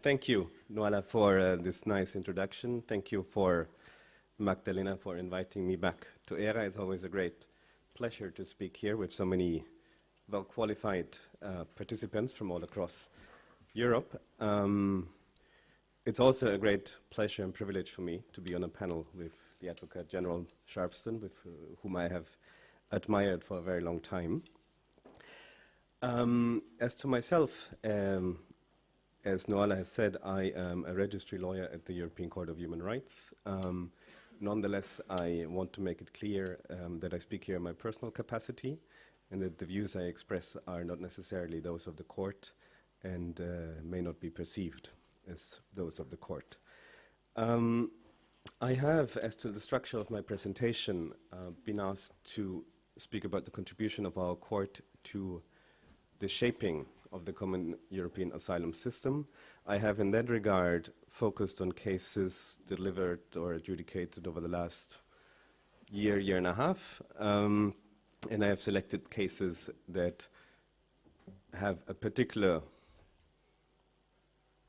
Thank you, Noala, for this nice introduction. Thank you for Magdalena for inviting me back to ERA. It's always a great pleasure to speak here with so many well-qualified participants from all across Europe. It's also a great pleasure and privilege for me to be on a panel with the Advocate General Sharpston, with whom I have admired for a very long time. As to myself, as Noala has said, I am a registry lawyer at the European Court of Human Rights. Nonetheless, I want to make it clear that I speak here in my personal capacity and that the views I express are not necessarily those of the court and may not be perceived as those of the court. I have, as to the structure of my presentation, been asked to speak about the contribution of our court to the shaping of the common European asylum system. I have in that regard focused on cases delivered or adjudicated over the last year and a half, and I have selected cases that have a particular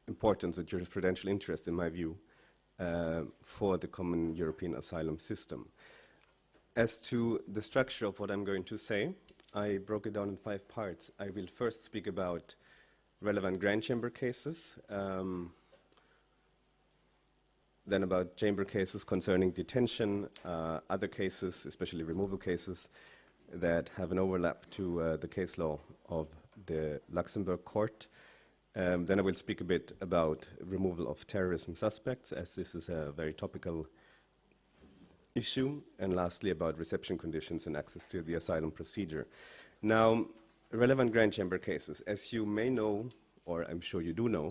importance or jurisprudential interest, in my view, for the common European asylum system. As to the structure of what I'm going to say, I broke it down in 5 parts. I will first speak about relevant grand chamber cases, then about chamber cases concerning detention, other cases, especially removal cases, that have an overlap to the case law of the Luxembourg court. Then I will speak a bit about removal of terrorism suspects, as this is a very topical issue, and lastly about reception conditions and access to the asylum procedure. Now, relevant grand chamber cases, as you may know, or I'm sure you do know,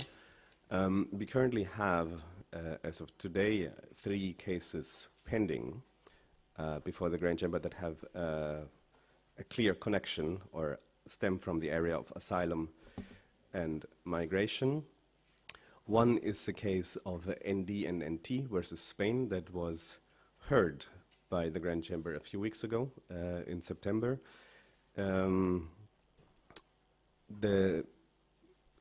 we currently have, as of today, 3 cases pending before the grand chamber that have a clear connection or stem from the area of asylum and migration. One is the case of ND and NT versus Spain that was heard by the Grand Chamber a few weeks ago in September. The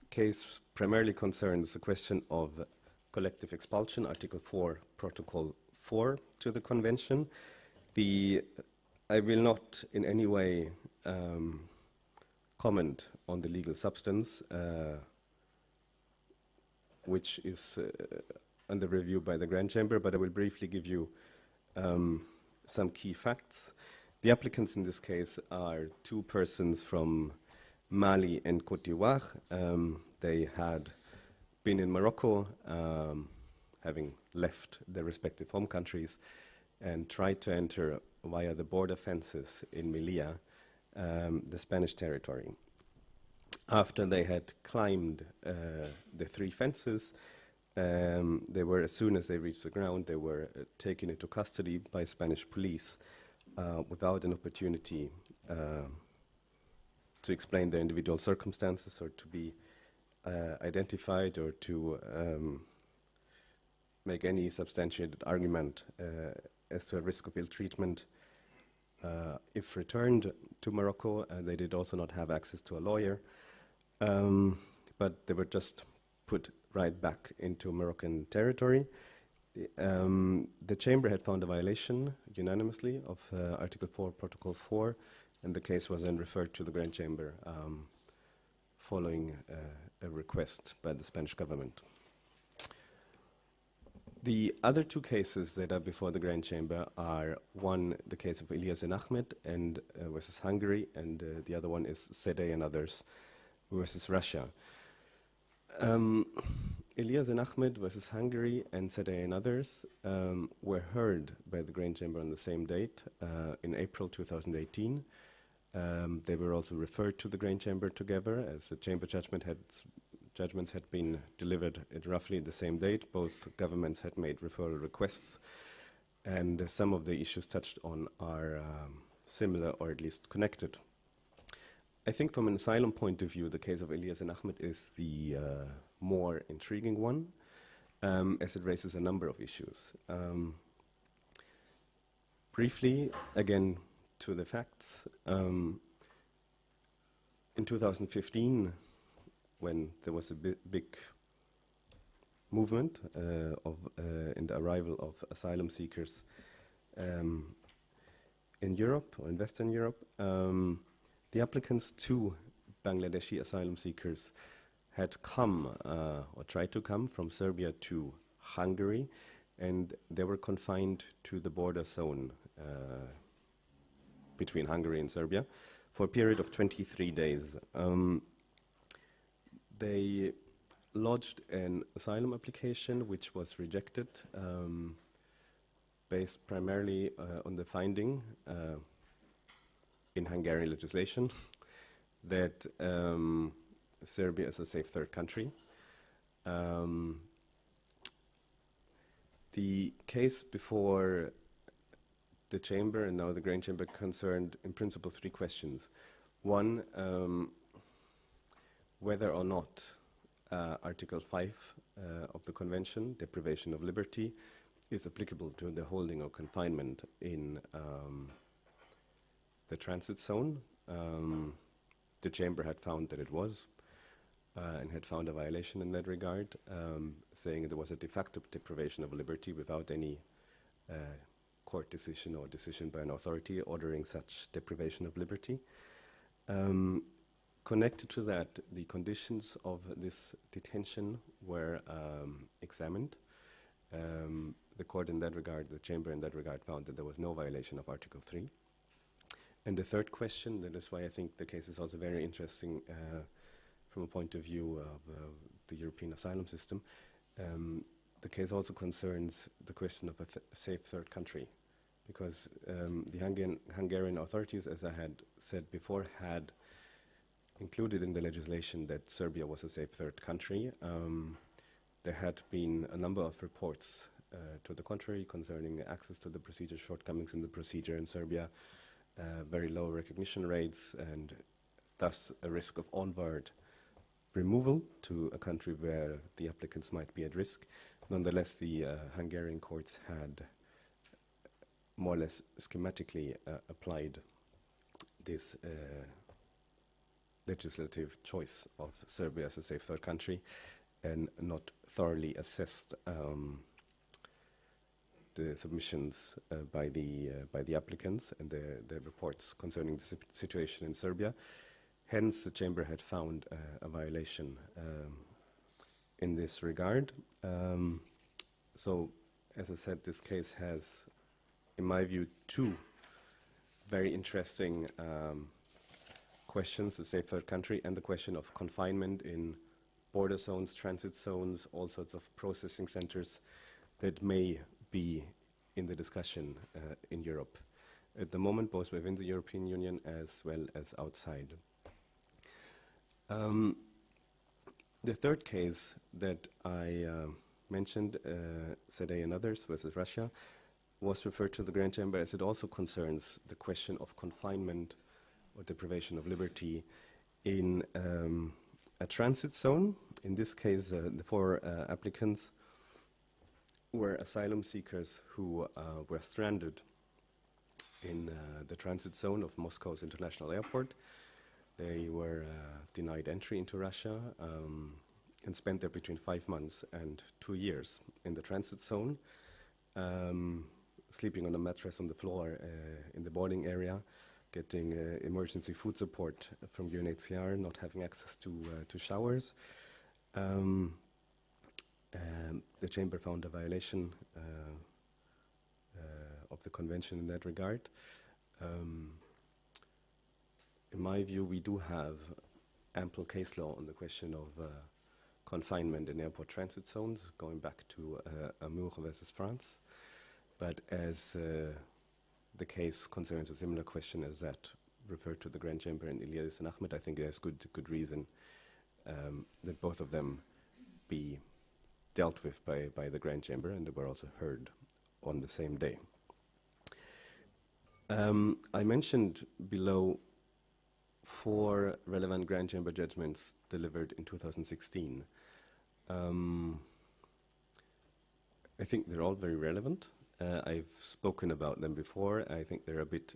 case primarily concerns the question of collective expulsion, Article 4, Protocol 4 to the Convention. I will not in any way comment on the legal substance, which is under review by the Grand Chamber, but I will briefly give you some key facts. The applicants in this case are 2 persons from Mali and Côte d'Ivoire. They had been in Morocco, having left their respective home countries, and tried to enter via the border fences in Melilla, the Spanish territory. After they had climbed the 3 fences, they were, as soon as they reached the ground, they were taken into custody by Spanish police without an opportunity to explain their individual circumstances or to be identified or to make any substantiated argument as to a risk of ill treatment. If returned to Morocco, they did also not have access to a lawyer, but they were just put right back into Moroccan territory. The Chamber had found a violation unanimously of Article 4, Protocol 4, and the case was then referred to the Grand Chamber following a request by the Spanish government. The other 2 cases that are before the Grand Chamber are, one, the case of Elias and Ahmed and versus Hungary, and the other one is Sede and others versus Russia. Elias and Ahmed versus Hungary and Sede and others were heard by the Grand Chamber on the same date in April 2018. They were also referred to the Grand Chamber together, as the Chamber judgments had been delivered at roughly the same date. Both governments had made referral requests, and some of the issues touched on are similar or at least connected. I think from an asylum point of view, the case of Elias and Ahmed is the more intriguing one, as it raises a number of issues. Briefly, again, to the facts. In 2015, when there was a big movement in the arrival of asylum seekers in Europe, or in Western Europe. The applicants to Bangladeshi asylum seekers had come, or tried to come, from Serbia to Hungary, and they were confined to the border zone between Hungary and Serbia for a period of 23 days. They lodged an asylum application which was rejected based primarily on the finding in Hungarian legislation that Serbia is a safe third country. The case before the Chamber and now the Grand Chamber concerned in principle three questions. One, whether or not Article 5 of the Convention, deprivation of liberty, is applicable to the holding or confinement in the transit zone. The Chamber had found that it was, and had found a violation in that regard, saying there was a de facto deprivation of liberty without any court decision or decision by an authority ordering such deprivation of liberty. Connected to that, the conditions of this detention were examined. The court in that regard, the Chamber in that regard, found that there was no violation of Article 3. And the third question, that is why I think the case is also very interesting from a point of view of the European asylum system, the case also concerns the question of a safe third country, because the Hungarian authorities, as I had said before, had included in the legislation that Serbia was a safe third country. There had been a number of reports to the contrary concerning access to the procedure, shortcomings in the procedure in Serbia, very low recognition rates, and thus a risk of onward removal to a country where the applicants might be at risk. Nonetheless, the Hungarian courts had more or less schematically applied this legislative choice of Serbia as a safe third country and not thoroughly assessed the submissions by the applicants and the reports concerning the situation in Serbia. Hence, the Chamber had found a violation in this regard. So, as I said, this case has, in my view, two very interesting questions: the safe third country and the question of confinement in border zones, transit zones, all sorts of processing centers that may be in the discussion in Europe at the moment, both within the European Union as well as outside. The third case that I mentioned, Sedey and others versus Russia, was referred to the Grand Chamber as it also concerns the question of confinement or deprivation of liberty in a transit zone. In this case, the four applicants were asylum seekers who were stranded in the transit zone of Moscow's international airport. They were denied entry into Russia and spent there between 5 months and 2 years in the transit zone, sleeping on a mattress on the floor in the boarding area, getting emergency food support from ECtHR, not having access to showers. The Chamber found a violation of the Convention in that regard. In my view, we do have ample case law on the question of confinement in airport transit zones, going back to Amour versus France. But as the case concerns a similar question as that referred to the Grand Chamber in Ilyas and Ahmed, I think there's good reason that both of them be dealt with by the Grand Chamber, and they were also heard on the same day. I mentioned below 4 relevant Grand Chamber judgments delivered in 2016. I think they're all very relevant. I've spoken about them before. I think they're a bit,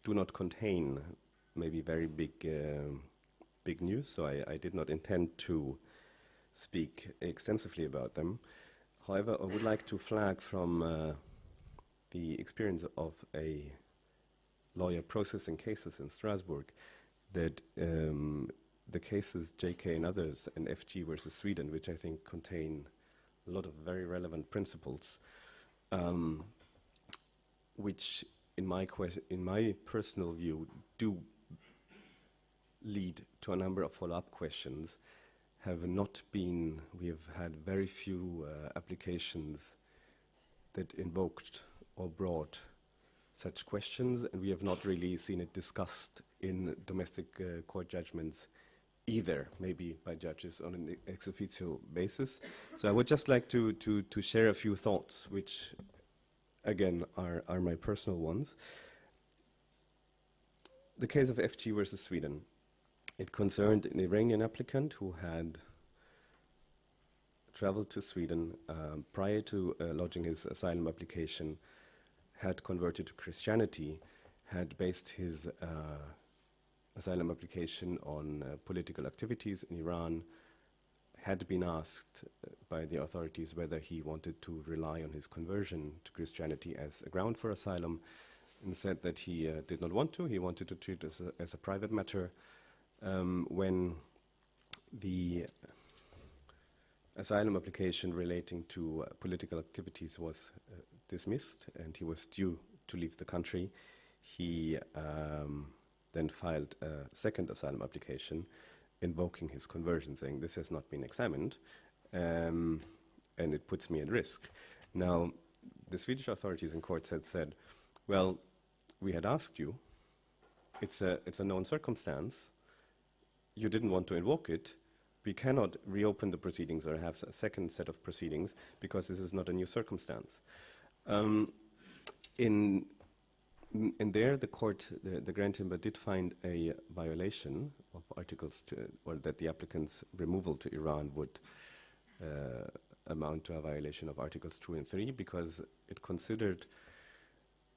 do not contain maybe very big news, so I did not intend to speak extensively about them. However, I would like to flag from the experience of a lawyer processing cases in Strasbourg that the cases JK and others and FG versus Sweden, which I think contain a lot of very relevant principles, which in my personal view do lead to a number of follow-up questions, we have had very few applications that invoked or brought such questions, and we have not really seen it discussed in domestic court judgments either, maybe by judges on an ex officio basis. So I would just like to share a few thoughts, which again are my personal ones. The case of FG versus Sweden. It concerned an Iranian applicant who had traveled to Sweden prior to lodging his asylum application, had converted to Christianity, had based his asylum application on political activities in Iran, had been asked by the authorities whether he wanted to rely on his conversion to Christianity as a ground for asylum, and said that he did not want to. He wanted to treat it as a private matter. When the asylum application relating to political activities was dismissed and he was due to leave the country, he then filed a second asylum application invoking his conversion, saying this has not been examined and it puts me at risk. Now, the Swedish authorities in court had said, well, we had asked you, it's a known circumstance, you didn't want to invoke it, we cannot reopen the proceedings or have a second set of proceedings because this is not a new circumstance. In there, the court, the Grand Chamber did find a violation of articles, or that the applicant's removal to Iran would amount to a violation of Articles 2 and 3, because it considered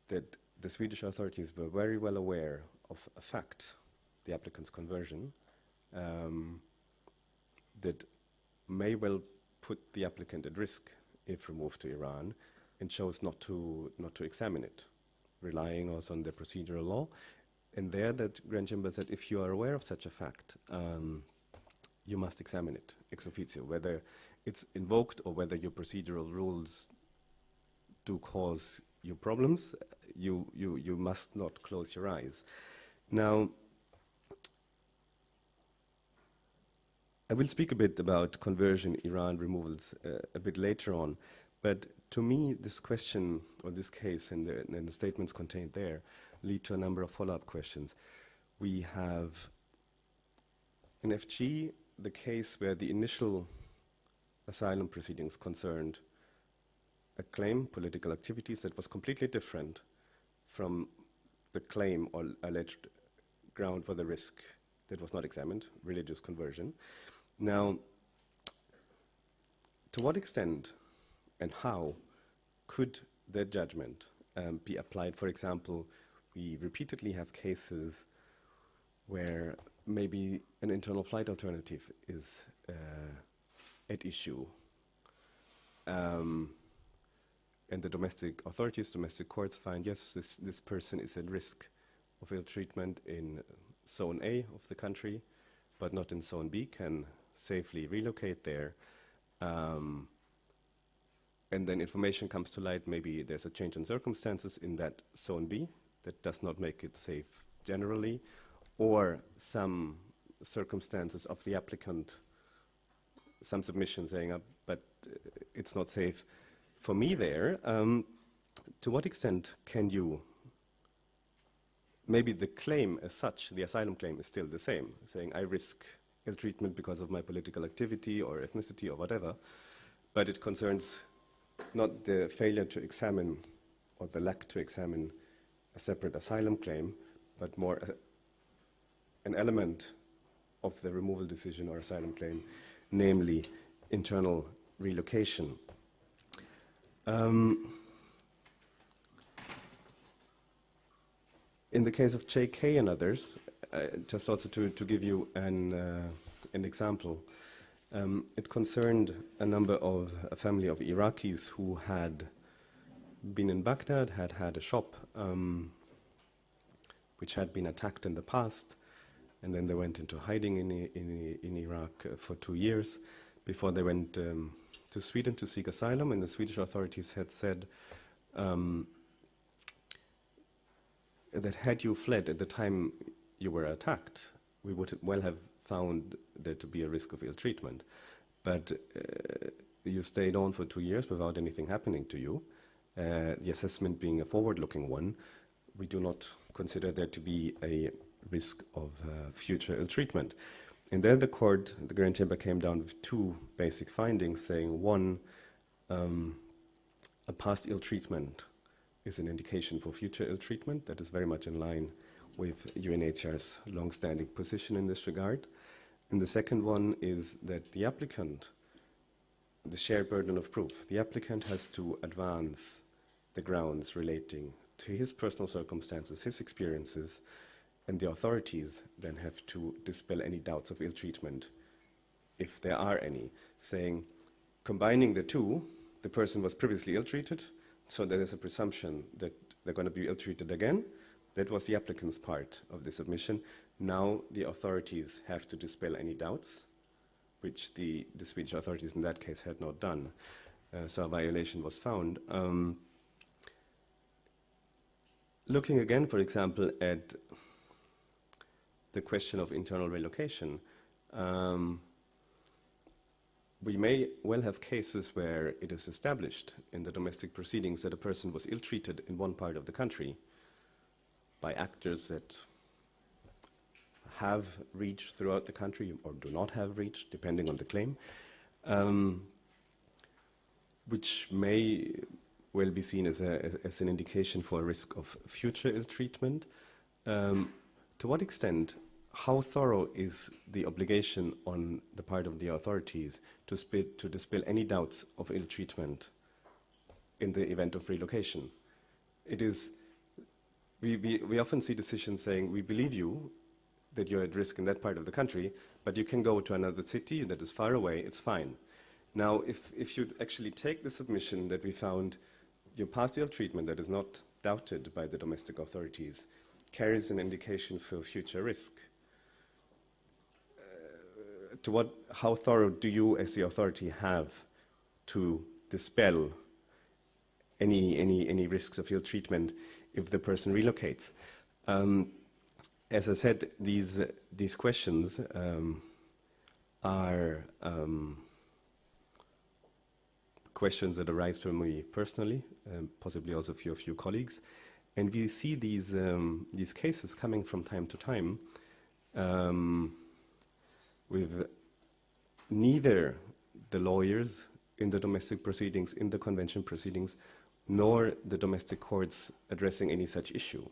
that the Swedish authorities were very well aware of a fact, the applicant's conversion, that may well put the applicant at risk if removed to Iran, and chose not to examine it, relying also on the procedural law. And there, that Grand Chamber said, if you are aware of such a fact, you must examine it ex officio, whether it's invoked or whether your procedural rules do cause you problems. You must not close your eyes. Now, I will speak a bit about conversion, Iran removals a bit later on, but to me, this question, or this case and the statements contained there, lead to a number of follow-up questions. We have in FG the case where the initial asylum proceedings concerned a claim, political activities, that was completely different from the claim or alleged ground for the risk that was not examined, religious conversion. Now, to what extent and how could that judgment be applied? For example, we repeatedly have cases where maybe an internal flight alternative is at issue, and the domestic authorities, domestic courts find, yes, this person is at risk of ill treatment in Zone A of the country, but not in Zone B, can safely relocate there. And then information comes to light, maybe there's a change in circumstances in that Zone B that does not make it safe generally, or some circumstances of the applicant, some submission saying, but it's not safe for me there. To what extent can you, maybe the claim as such, the asylum claim is still the same, saying I risk ill treatment because of my political activity or ethnicity or whatever, but it concerns not the failure to examine or the lack to examine a separate asylum claim, but more an element of the removal decision or asylum claim, namely internal relocation. In the case of JK and others, just also to give you an example, It concerned a family of Iraqis who had been in Baghdad, had had a shop which had been attacked in the past, and then they went into hiding in Iraq for 2 years before they went to Sweden to seek asylum, and the Swedish authorities had said that had you fled at the time you were attacked, we would well have found there to be a risk of ill treatment. But you stayed on for 2 years without anything happening to you. The assessment being a forward-looking one, we do not consider there to be a risk of future ill treatment. And then the court, the Grand Chamber, came down with 2 basic findings, saying one, a past ill treatment is an indication for future ill treatment. That is very much in line with UNHCR's long-standing position in this regard. And the second one is that the applicant, the shared burden of proof, the applicant has to advance the grounds relating to his personal circumstances, his experiences, and the authorities then have to dispel any doubts of ill treatment, if there are any, saying, combining the two, the person was previously ill-treated, so there is a presumption that they're going to be ill-treated again. That was the applicant's part of the submission. Now the authorities have to dispel any doubts, which the Swedish authorities in that case had not done. So a violation was found. Looking again, for example, at the question of internal relocation, we may well have cases where it is established in the domestic proceedings that a person was ill-treated in one part of the country by actors that have reached throughout the country or do not have reached, depending on the claim, which may well be seen as an indication for a risk of future ill-treatment. To what extent, how thorough is the obligation on the part of the authorities to dispel any doubts of ill-treatment in the event of relocation? It is, we often see decisions saying, we believe you that you're at risk in that part of the country, but you can go to another city that is far away, it's fine. Now, if you actually take the submission that we found your past ill-treatment that is not doubted by the domestic authorities carries an indication for future risk, how thorough do you as the authority have to dispel any risks of ill treatment if the person relocates? As I said, these questions are questions that arise from me personally, possibly also a few colleagues, and we see these cases coming from time to time with neither the lawyers in the domestic proceedings, in the convention proceedings, nor the domestic courts addressing any such issue.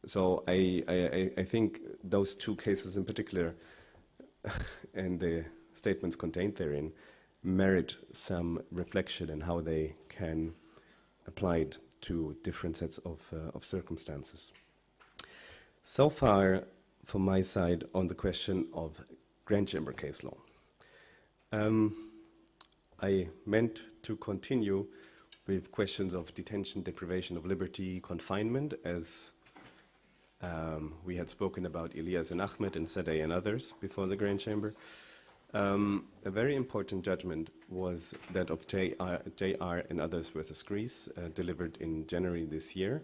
So I think those 2 cases in particular and the statements contained therein merit some reflection in how they can applied to different sets of circumstances. So far, from my side, on the question of Grand Chamber case law. I meant to continue with questions of detention, deprivation of liberty, confinement, as we had spoken about Elias and Ahmed and Sadeh and others before the Grand Chamber. A very important judgment was that of JR and others versus Greece, delivered in January this year.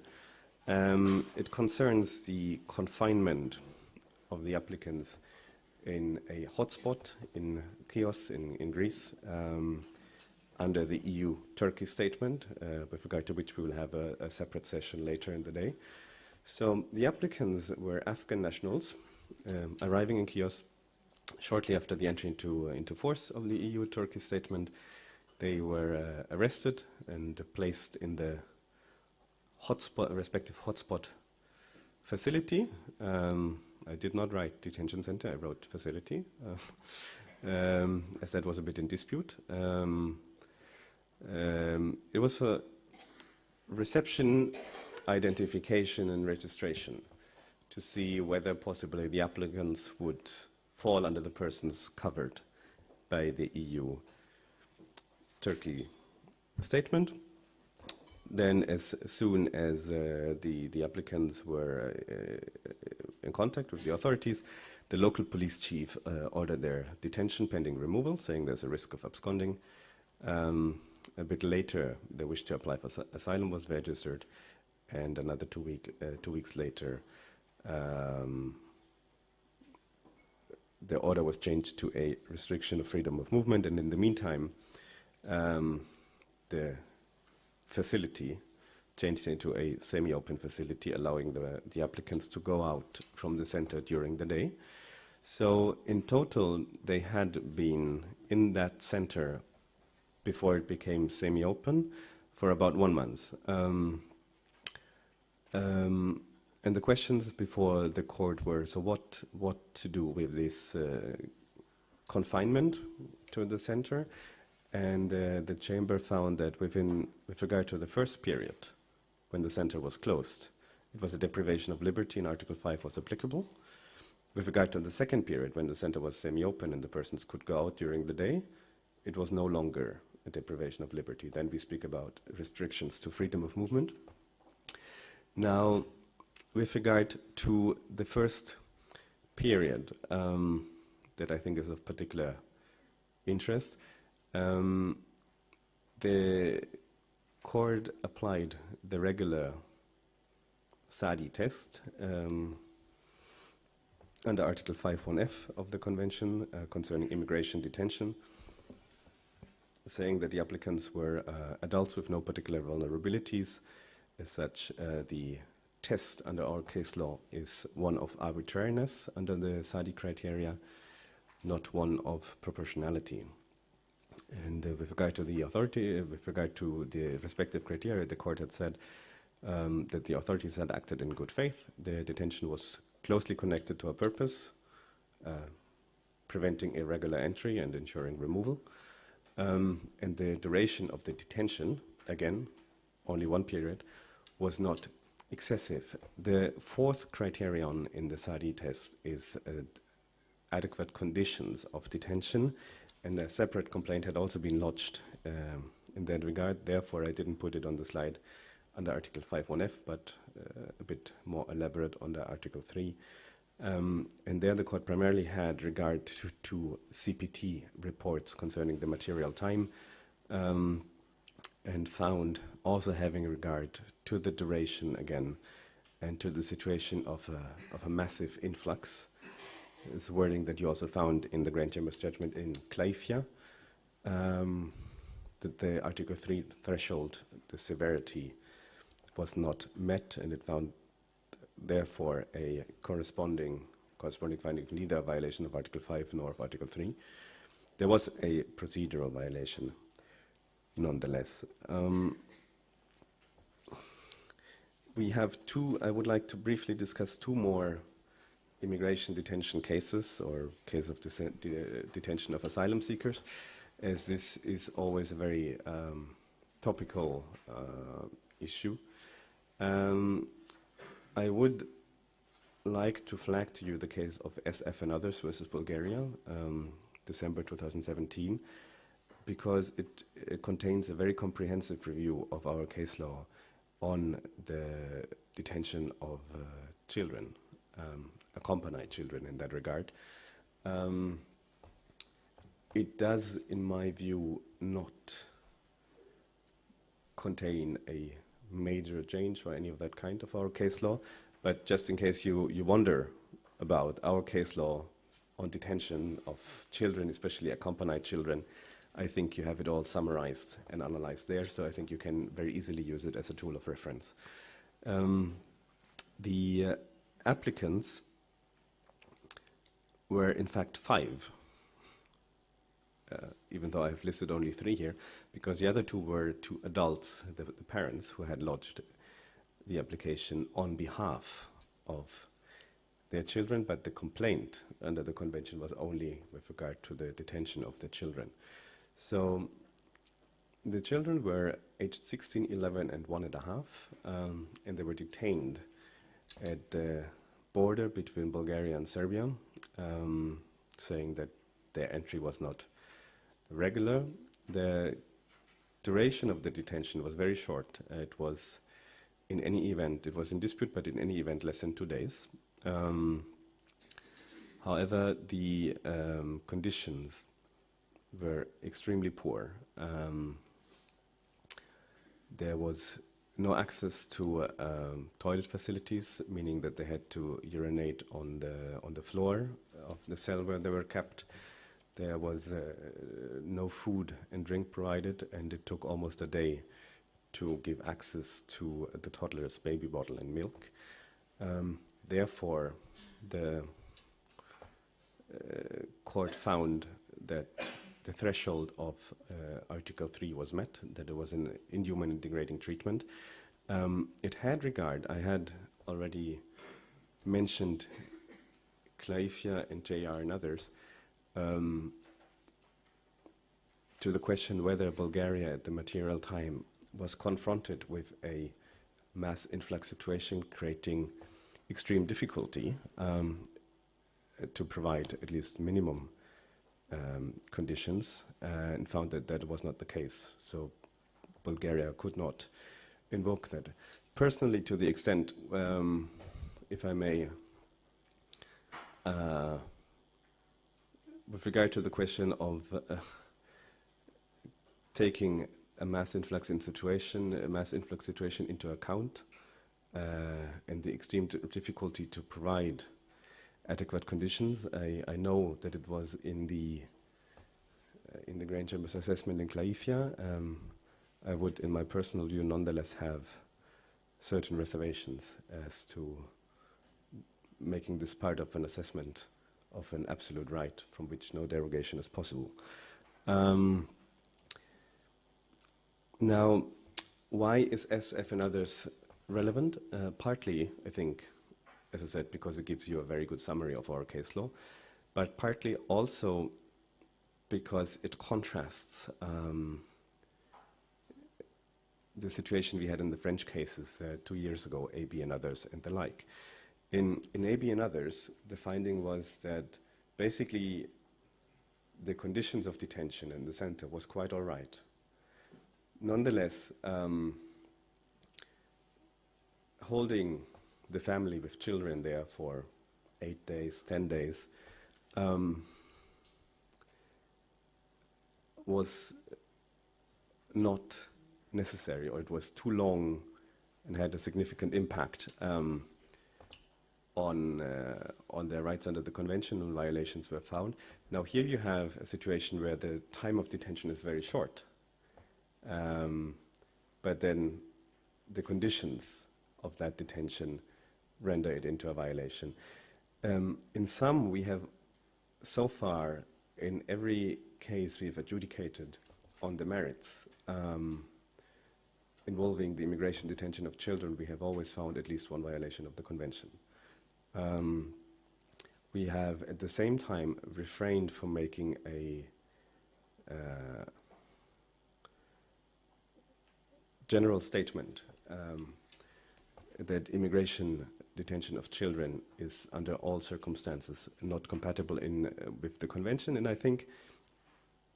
It concerns the confinement of the applicants in a hotspot in Chios in Greece, under the EU-Turkey statement, with regard to which we will have a separate session later in the day. So the applicants were Afghan nationals arriving in Chios shortly after the entry into force of the EU-Turkey statement. They were arrested and placed in the respective hotspot facility. I did not write detention center, I wrote facility, as that was a bit in dispute. It was for reception, identification and registration to see whether possibly the applicants would fall under the persons covered by the EU-Turkey statement. Then as soon as the applicants were in contact with the authorities, the local police chief ordered their detention pending removal, saying there's a risk of absconding. A bit later, the wish to apply for asylum was registered, and another 2 weeks later, the order was changed to a restriction of freedom of movement, and in the meantime, the facility changed into a semi-open facility, allowing the applicants to go out from the center during the day. So in total, they had been in that center before it became semi-open for about 1 month. And the questions before the court were, so what to do with this confinement to the center? And the chamber found that with regard to the first period, when the center was closed, it was a deprivation of liberty, and Article 5 was applicable. With regard to the second period, when the center was semi-open and the persons could go out during the day, it was no longer a deprivation of liberty. Then we speak about restrictions to freedom of movement. Now, with regard to the first period that I think is of particular interest, the court applied the regular SADI test under Article 5.1f of the Convention concerning immigration detention, saying that the applicants were adults with no particular vulnerabilities. As such, the test under our case law is one of arbitrariness under the SADI criteria, not one of proportionality. And with regard to the authority, with regard to the respective criteria, the court had said that the authorities had acted in good faith. The detention was closely connected to a purpose, preventing irregular entry and ensuring removal. And the duration of the detention, again, only 1 period, was not excessive. The fourth criterion in the SADI test is adequate conditions of detention, and a separate complaint had also been lodged in that regard. Therefore, I didn't put it on the slide under Article 5.1f, but a bit more elaborate under Article 3. And there the court primarily had regard to CPT reports concerning the material time, and found also having regard to the duration again and to the situation of a massive influx. It's wording that you also found in the Grand Chamber's judgment in Claifia, that the Article 3 threshold, the severity, was not met, and it found therefore a corresponding finding, neither a violation of Article 5 nor of Article 3. There was a procedural violation nonetheless. We have I would like to briefly discuss 2 more immigration detention cases, or case of detention of asylum seekers, as this is always a very topical issue. I would like to flag to you the case of SF and others versus Bulgaria, December 2017, because it contains a very comprehensive review of our case law on the detention of children, accompanied children in that regard. It does, in my view, not contain a major change or any of that kind of our case law, but just in case you wonder about our case law on detention of children, especially accompanied children, I think you have it all summarized and analyzed there, so I think you can very easily use it as a tool of reference. The applicants were in fact 5, even though I've listed only 3 here, because the other 2 were 2 adults, the parents, who had lodged the application on behalf of their children, but the complaint under the convention was only with regard to the detention of the children. So the children were aged 16, 11, and 1.5, and they were detained at the border between Bulgaria and Serbia saying that their entry was not regular. The duration of the detention was very short. It was, in any event, it was in dispute, but in any event, less than 2 days. However, the conditions were extremely poor. There was no access to toilet facilities, meaning that they had to urinate on the floor of the cell where they were kept. There was no food and drink provided, and it took almost a day to give access to the toddler's baby bottle and milk. Therefore, the court found that the threshold of Article 3 was met, that there was an inhuman and degrading treatment. It had regard, I had already mentioned CJEU and JR and others, to the question whether Bulgaria at the material time was confronted with a mass influx situation creating extreme difficulty to provide at least minimum conditions, and found that that was not the case. So Bulgaria could not invoke that. Personally, to the extent, if I may, with regard to the question of taking a mass influx situation into account, and the extreme difficulty to provide adequate conditions, I know that it was in the Grand Chamber's assessment in CJEU. I would, in my personal view, nonetheless have certain reservations as to making this part of an assessment of an absolute right from which no derogation is possible. Now, why is SF and others relevant? Partly, I think, as I said, because it gives you a very good summary of our case law, but partly also because it contrasts the situation we had in the French cases 2 years ago, AB and others and the like. In AB and others, the finding was that basically the conditions of detention in the center was quite all right. Nonetheless, holding the family with children there for 8 days, 10 days, was not necessary, or it was too long and had a significant impact on their rights under the convention, and violations were found. Now here you have a situation where the time of detention is very short, but then the conditions of that detention render it into a violation. In sum, we have so far, in every case we've adjudicated on the merits involving the immigration detention of children, we have always found at least one violation of the convention. We have at the same time refrained from making a general statement that immigration detention of children is under all circumstances not compatible with the convention. And I think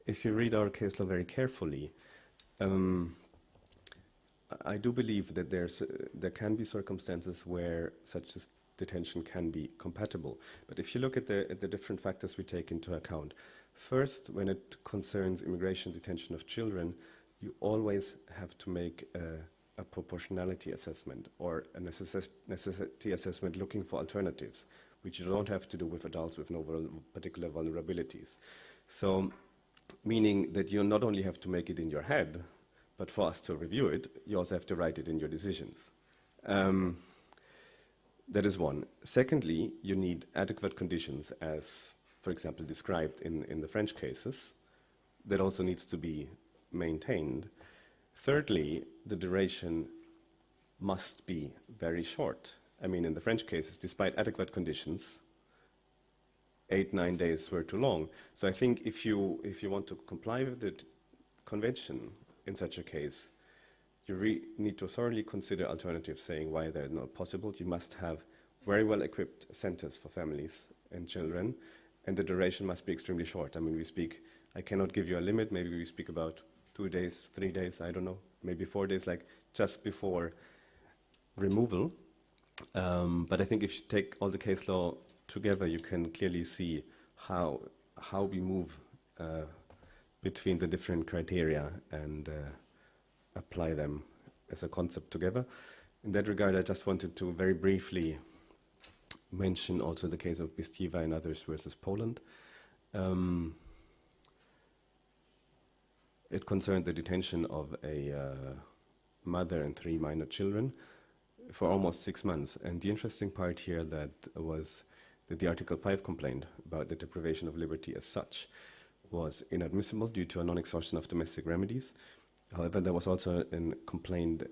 if you read our case law very carefully, I do believe that there can be circumstances where such detention can be compatible. But if you look at the different factors we take into account, first, when it concerns immigration detention of children, you always have to make a proportionality assessment or a necessity assessment looking for alternatives, which you don't have to do with adults with no particular vulnerabilities. So, meaning that you not only have to make it in your head, but for us to review it, you also have to write it in your decisions. That is one. Secondly, you need adequate conditions, as, for example, described in the French cases. That also needs to be maintained. Thirdly, the duration must be very short. I mean, in the French cases, despite adequate conditions, 8-9 days were too long. So I think if you want to comply with the convention in such a case, you need to thoroughly consider alternatives, saying why they're not possible. You must have very well-equipped centers for families and children, and the duration must be extremely short. I mean, I cannot give you a limit, maybe we speak about 2 days, 3 days, I don't know, maybe 4 days, like just before removal. But I think if you take all the case law together, you can clearly see how we move between the different criteria and apply them as a concept together. In that regard, I just wanted to very briefly mention also the case of Bistieva and others versus Poland. It concerned the detention of a mother and 3 minor children for almost 6 months. And the interesting part here was that the Article 5 complaint about the deprivation of liberty as such was inadmissible due to a non-exhaustion of domestic remedies. However, there was also a complaint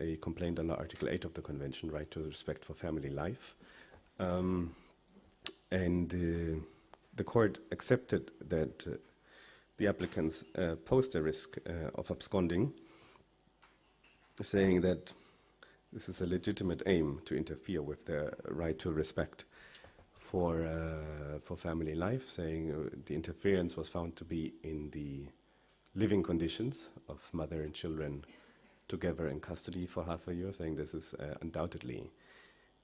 under Article 8 of the Convention, right to respect for family life. And the court accepted that the applicants posed a risk of absconding, saying that this is a legitimate aim to interfere with their right to respect for family life, saying the interference was found to be in the living conditions of mother and children together in custody for half a year, saying this is undoubtedly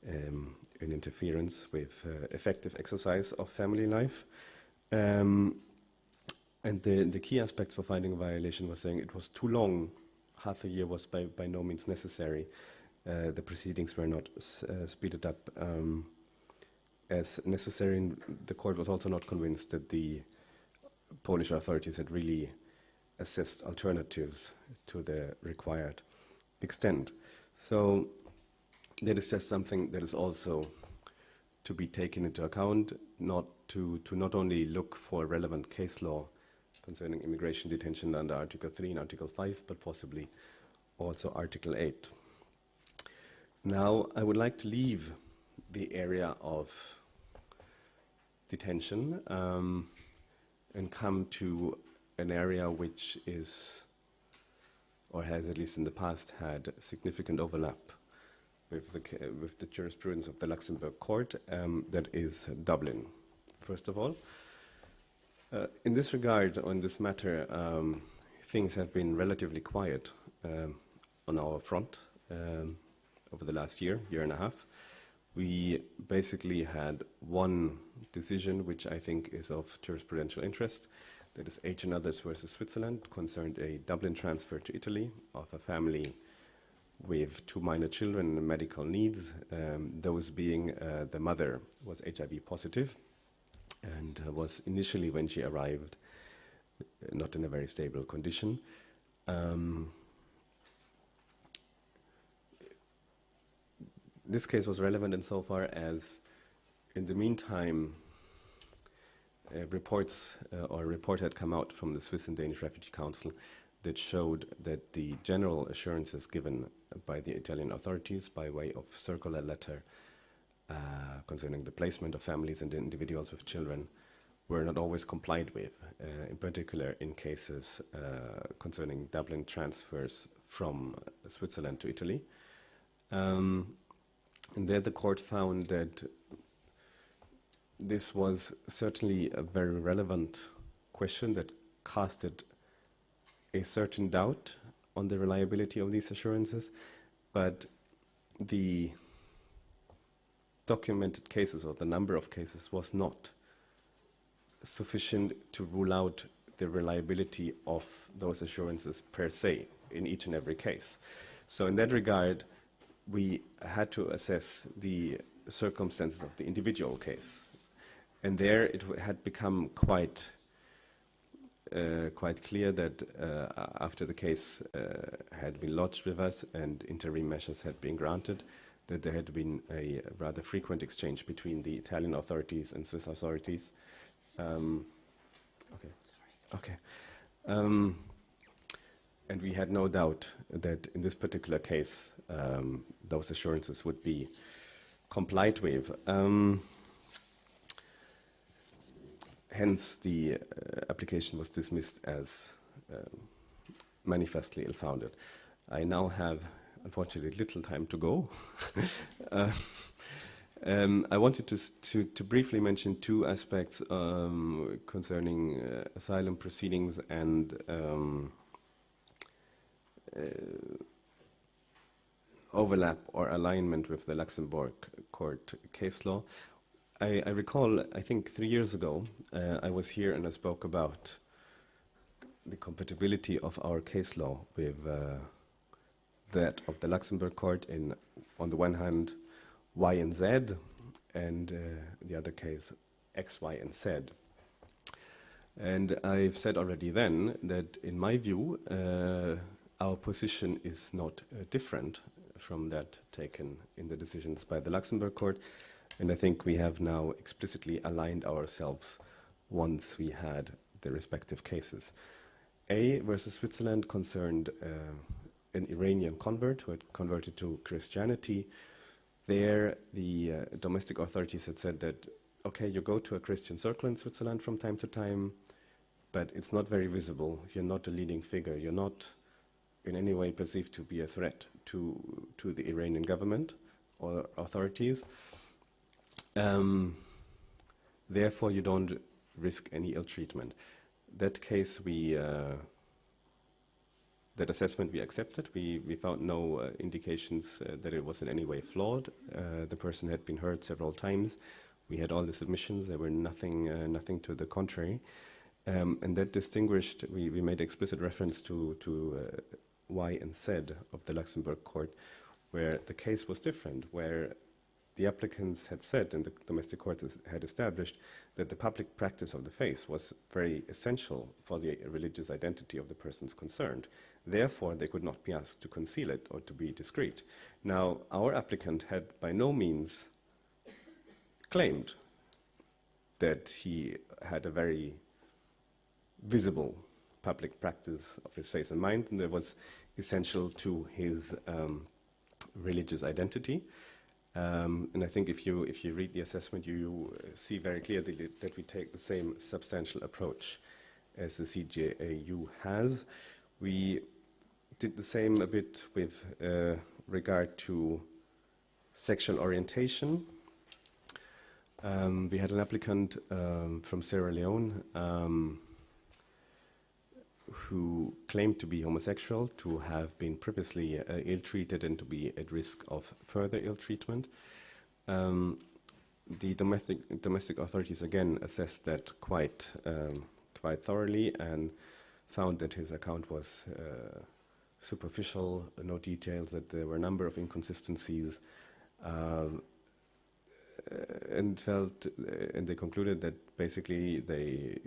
an interference with effective exercise of family life. And the key aspects for finding a violation was saying it was too long. Half a year was by no means necessary. The proceedings were not speeded up as necessary. And the court was also not convinced that the Polish authorities had really assessed alternatives to the required extent. So that is just something that is also to be taken into account, to not only look for relevant case law concerning immigration detention under Article 3 and Article 5, but possibly also Article 8. Now, I would like to leave the area of detention and come to an area which is, or has at least in the past had significant overlap with the jurisprudence of the Luxembourg court, that is Dublin. First of all, in this regard, on this matter, things have been relatively quiet on our front over the last year and a half. We basically had one decision which I think is of jurisprudential interest. That is H and others versus Switzerland, concerned a Dublin transfer to Italy of a family with 2 minor children and medical needs, those being the mother was HIV positive and was initially, when she arrived, not in a very stable condition. This case was relevant insofar as, in the meantime, a report had come out from the Swiss and Danish Refugee Council that showed that the general assurances given by the Italian authorities by way of circular letter concerning the placement of families and individuals with children were not always complied with, in particular in cases concerning Dublin transfers from Switzerland to Italy. And there the court found that this was certainly a very relevant question that casted a certain doubt on the reliability of these assurances, but the documented cases or the number of cases was not sufficient to rule out the reliability of those assurances per se in each and every case. So in that regard, we had to assess the circumstances of the individual case. And there it had become quite clear that after the case had been lodged with us and interim measures had been granted, that there had been a rather frequent exchange between the Italian authorities and Swiss authorities. And we had no doubt that in this particular case, those assurances would be complied with. Hence, the application was dismissed as manifestly ill-founded. I now have, unfortunately, little time to go. I wanted to briefly mention two aspects concerning asylum proceedings and overlap or alignment with the Luxembourg court case law. I recall, I think 3 years ago, I was here and I spoke about the compatibility of our case law with that of the Luxembourg court in, on the one hand, Y and Z, and the other case, X, Y, and Z. And I've said already then that, in my view, our position is not different from that taken in the decisions by the Luxembourg court, and I think we have now explicitly aligned ourselves once we had the respective cases. A versus Switzerland concerned an Iranian convert who had converted to Christianity. There, the domestic authorities had said that, okay, you go to a Christian circle in Switzerland from time to time, but it's not very visible. You're not a leading figure. You're not in any way perceived to be a threat to the Iranian government or authorities. Therefore, you don't risk any ill treatment. That case, that assessment we accepted. We found no indications that it was in any way flawed. The person had been heard several times. We had all the submissions. There were nothing to the contrary. And that distinguished, we made explicit reference to Y and Z of the Luxembourg court, where the case was different, where the applicants had said, and the domestic courts had established, that the public practice of the faith was very essential for the religious identity of the persons concerned. Therefore, they could not be asked to conceal it or to be discreet. Now, our applicant had by no means claimed that he had a very visible public practice of his faith and mind, and that was essential to his religious identity. And I think if you read the assessment, you see very clearly that we take the same substantial approach as the CJEU has. We did the same a bit with regard to sexual orientation. We had an applicant from Sierra Leone who claimed to be homosexual, to have been previously ill-treated and to be at risk of further ill-treatment. The domestic authorities again assessed that quite thoroughly and found that his account was superficial, no details, that there were a number of inconsistencies, and they concluded that basically they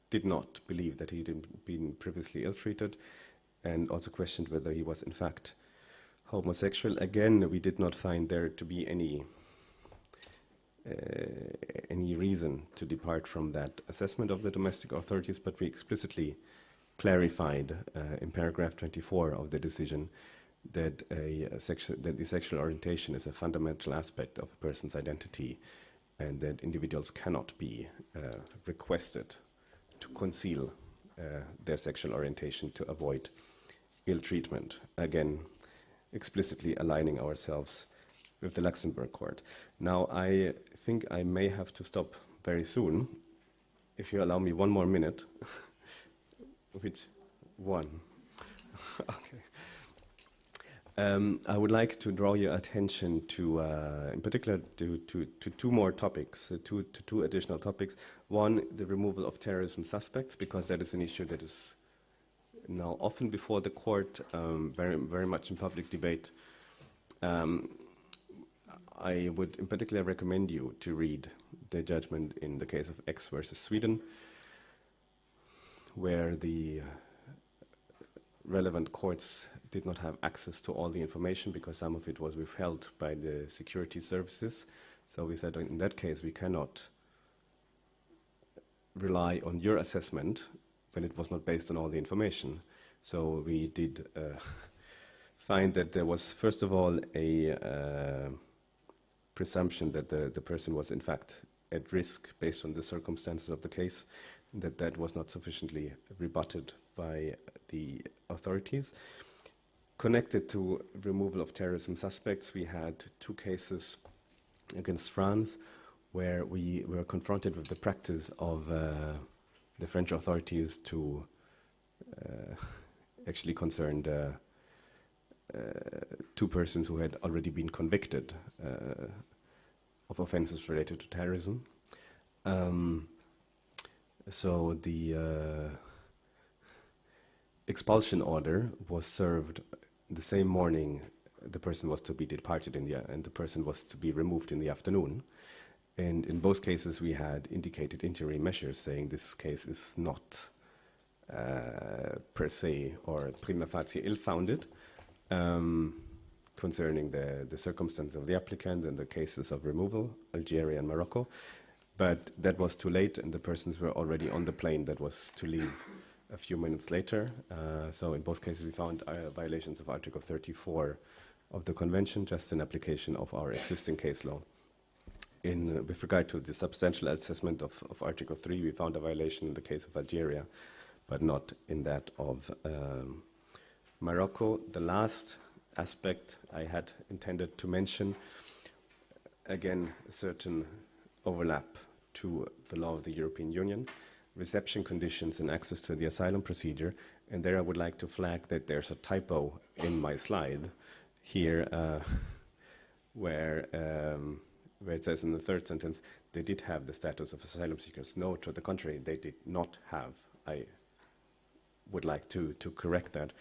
did not believe that he had been previously ill-treated, and also questioned whether he was in fact homosexual. Again, we did not find there to be any reason to depart from that assessment of the domestic authorities, but we explicitly clarified in paragraph 24 of the decision that the sexual orientation is a fundamental aspect of a person's identity, and that individuals cannot be requested to conceal their sexual orientation to avoid ill treatment. Again, explicitly aligning ourselves with the Luxembourg court. Now, I think I may have to stop very soon. If you allow me one more minute. Which one? Okay. I would like to draw your attention to, in particular, to two more topics, two additional topics. One, the removal of terrorism suspects, because that is an issue that is now often before the court, very much in public debate. I would in particular recommend you to read the judgment in the case of X versus Sweden, where the relevant courts did not have access to all the information because some of it was withheld by the security services. So we said in that case we cannot rely on your assessment when it was not based on all the information. So we did find that there was, first of all, a presumption that the person was in fact at risk based on the circumstances of the case, that was not sufficiently rebutted by the authorities. Connected to removal of terrorism suspects, we had two cases against France, where we were confronted with the practice of the French authorities to actually concerned two persons who had already been convicted of offenses related to terrorism. So the expulsion order was served the same morning the person was to be departed and the person was to be removed in the afternoon. And in both cases we had indicated interim measures saying this case is not per se or prima facie ill-founded, concerning the circumstances of the applicant and the cases of removal, Algeria and Morocco. But that was too late and the persons were already on the plane that was to leave a few minutes later. So in both cases we found violations of Article 34 of the Convention, just an application of our existing case law. With regard to the substantial assessment of Article 3, we found a violation in the case of Algeria, but not in that of Morocco. The last aspect I had intended to mention, again, a certain overlap to the law of the European Union, reception conditions and access to the asylum procedure. And there I would like to flag that there's a typo in my slide here where it says in the third sentence, they did have the status of asylum seekers. No, to the contrary, they did not have. I would like to correct that,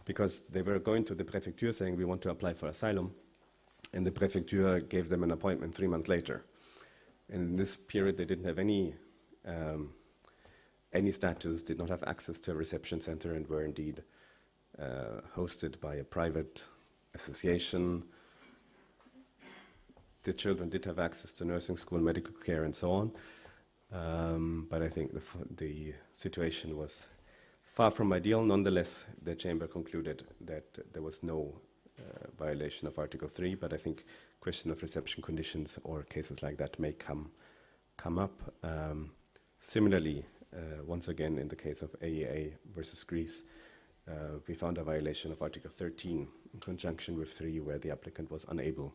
because they were going to the prefecture saying we want to apply for asylum, and the prefecture gave them an appointment 3 months later. And in this period, they didn't have any status, did not have access to a reception center, and were indeed hosted by a private association. The children did have access to nursing school, medical care, and so on. But I think the situation was far from ideal. Nonetheless, the Chamber concluded that there was no violation of Article 3, but I think question of reception conditions or cases like that may come up. Similarly, once again, in the case of AEA versus Greece, we found a violation of Article 13 in conjunction with 3, where the applicant was unable